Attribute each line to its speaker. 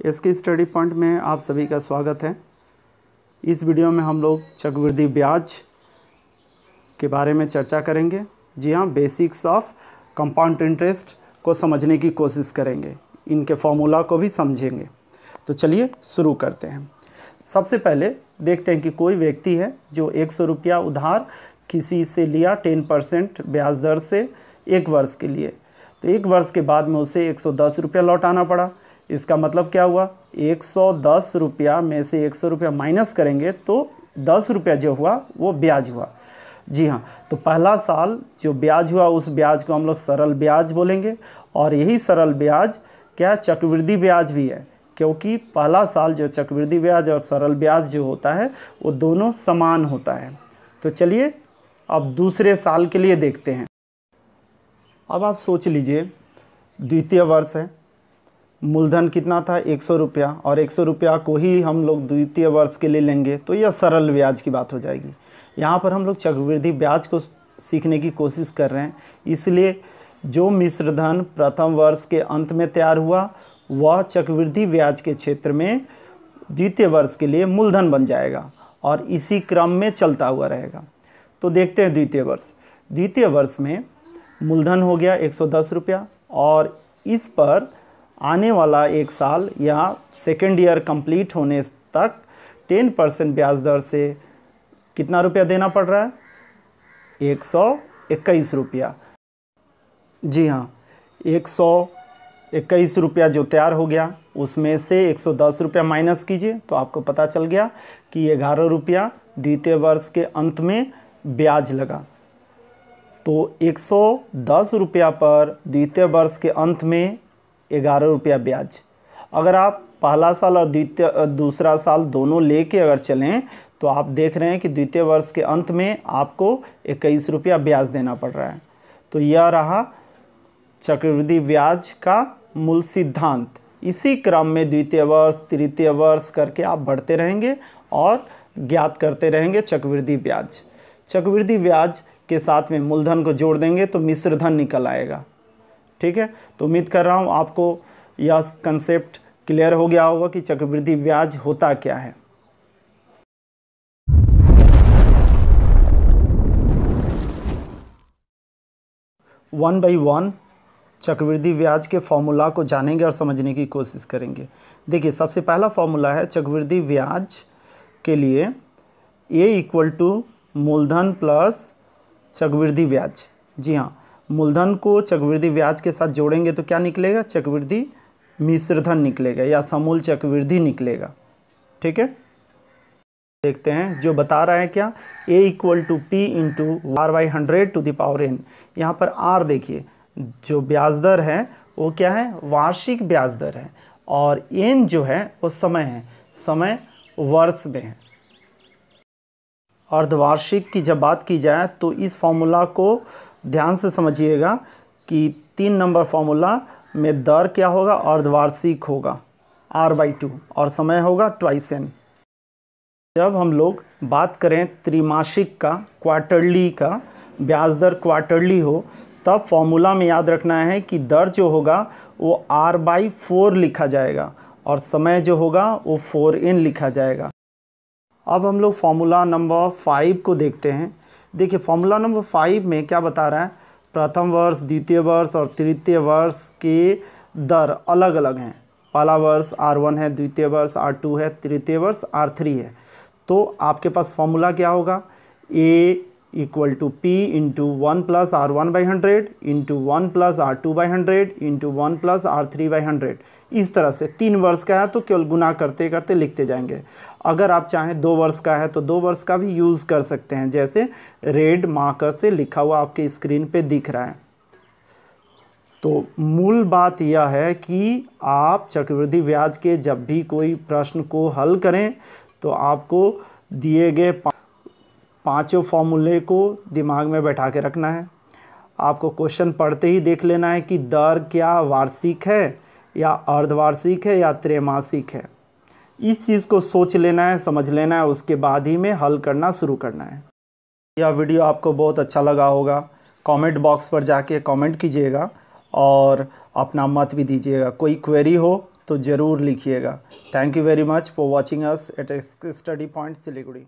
Speaker 1: इसके study point में आप सभी का स्वागत है। इस वीडियो में हम लोग चक्रवृद्धि ब्याज के बारे में चर्चा करेंगे। जी हाँ, बेसिक्स ऑफ कंपाउंड इंटरेस्ट को समझने की कोशिश करेंगे, इनके फॉर्मूला को भी समझेंगे। तो चलिए शुरू करते हैं। सबसे पहले देखते हैं कि कोई व्यक्ति है जो 100 रुपया उधार किसी से लिया 10% ब्याज दर से 1 वर्ष के लिए। तो 1 वर्ष के बाद में उसे 110 रुपया लौटाना पड़ा। इसका मतलब क्या हुआ, 110 रुपया में से 100 रुपया माइनस करेंगे तो 10 रुपया जो हुआ वो ब्याज हुआ। जी हाँ, तो पहला साल जो ब्याज हुआ उस ब्याज को हम लोग सरल ब्याज बोलेंगे। और यही सरल ब्याज क्या चक्रवृद्धि ब्याज भी है, क्योंकि पहला साल जो चक्रवृद्धि ब्याज और सरल ब्याज जो होता है वो दोनों समान होता है। तो चलिए अब दूसरे साल के लिए देखते हैं। अब आप सोच लीजिए, द्वितीय वर्ष है, मूलधन कितना था 100 रुपया, और 100 रुपया को ही हम लोग द्वितीय वर्ष के लिए लेंगे तो यह सरल ब्याज की बात हो जाएगी। यहाँ पर हम लोग चक्रवृद्धि ब्याज को सीखने की कोशिश कर रहे हैं, इसलिए जो मिश्र धन प्रथम वर्ष के अंत में तैयार हुआ वह चक्रवृद्धि ब्याज के क्षेत्र में द्वितीय वर्ष के लिए मूलधन बन जाएगा और इसी क्रम में चलता हुआ रहेगा। तो देखते हैं द्वितीय वर्ष में मूलधन हो गया 110 रुपया, और इस पर आने वाला 1 साल या सेकेंड ईयर कंप्लीट होने तक 10% ब्याज दर से कितना रुपया देना पड़ रहा है, 121 रुपया। जी हाँ, 121 रुपया जो तैयार हो गया उसमें से 110 रुपया माइनस कीजिए तो आपको पता चल गया कि 11 रुपया द्वितीय वर्ष के अंत में ब्याज लगा। तो 110 रुपया पर द्वितीय वर्ष के अंत में 11 रुपया ब्याज। अगर आप पहला साल और दूसरा साल दोनों लेके अगर चलें तो आप देख रहे हैं कि द्वितीय वर्ष के अंत में आपको 21 रुपया ब्याज देना पड़ रहा है। तो यह रहा चक्रवृद्धि ब्याज का मूल सिद्धांत। इसी क्रम में द्वितीय वर्ष तृतीय वर्ष करके आप बढ़ते रहेंगे और ज्ञात करते रहेंगे चक्रवृद्धि ब्याज। चक्रवृद्धि ब्याज के साथ में मूलधन को जोड़ देंगे तो मिश्र धन निकल आएगा। ठीक है, तो उम्मीद कर रहा हूँ आपको यह कंसेप्ट क्लियर हो गया होगा कि चक्रवृद्धि ब्याज होता क्या है। वन बाई वन चक्रवृद्धि ब्याज के फॉर्मूला को जानेंगे और समझने की कोशिश करेंगे। देखिए, सबसे पहला फॉर्मूला है चक्रवृद्धि ब्याज के लिए A = मूलधन प्लस चक्रवृद्धि ब्याज। जी हाँ, मूलधन को चक्रवृद्धि ब्याज के साथ जोड़ेंगे तो क्या निकलेगा, चक्रवृद्धि मिश्रधन निकलेगा या समूल चक्रवृद्धि निकलेगा। ठीक है, देखते हैं जो बता रहा है क्या, A = P × R/100⁴ यहाँ पर R देखिए, जो ब्याज दर है वो क्या है, वार्षिक ब्याज दर है, और N जो है वो समय है, समय वर्ष में है। अर्धवार्षिक की जब बात की जाए तो इस फॉर्मूला को ध्यान से समझिएगा कि 3 नंबर फॉर्मूला में दर क्या होगा, अर्धवार्षिक होगा R/2 और समय होगा 2n। जब हम लोग बात करें त्रैमासिक का, क्वार्टरली का, ब्याज दर क्वार्टरली हो, तब फॉर्मूला में याद रखना है कि दर जो होगा वो R/4 लिखा जाएगा और समय जो होगा वो 4n लिखा जाएगा। अब हम लोग फॉर्मूला नंबर 5 को देखते हैं। देखिए, फॉर्मूला नंबर 5 में क्या बता रहा है, प्रथम वर्ष द्वितीय वर्ष और तृतीय वर्ष के दर अलग अलग हैं। पहला वर्ष R1 है, द्वितीय वर्ष R2 है, तृतीय वर्ष R3 है। तो आपके पास फॉर्मूला क्या होगा, A = P × 1 + R1/100 × 1 + R2/100 × 1 + R3/100। इस तरह से 3 वर्ष का है तो केवल गुना करते करते लिखते जाएंगे। अगर आप चाहें 2 वर्ष का है तो 2 वर्ष का भी यूज़ कर सकते हैं, जैसे रेड मार्कर से लिखा हुआ आपके स्क्रीन पे दिख रहा है। तो मूल बात यह है कि आप चक्रवृद्धि ब्याज के जब भी कोई प्रश्न को हल करें तो आपको दिए गए 5 फॉर्मूले को दिमाग में बैठा के रखना है। आपको क्वेश्चन पढ़ते ही देख लेना है कि दर क्या वार्षिक है या अर्धवार्षिक है या त्रैमासिक है। इस चीज़ को सोच लेना है, समझ लेना है, उसके बाद ही में हल करना शुरू करना है। यह वीडियो आपको बहुत अच्छा लगा होगा, कमेंट बॉक्स पर जाके कमेंट कीजिएगा और अपना मत भी दीजिएगा। कोई क्वेरी हो तो ज़रूर लिखिएगा। Thank you very much for watching us at study point Siliguri.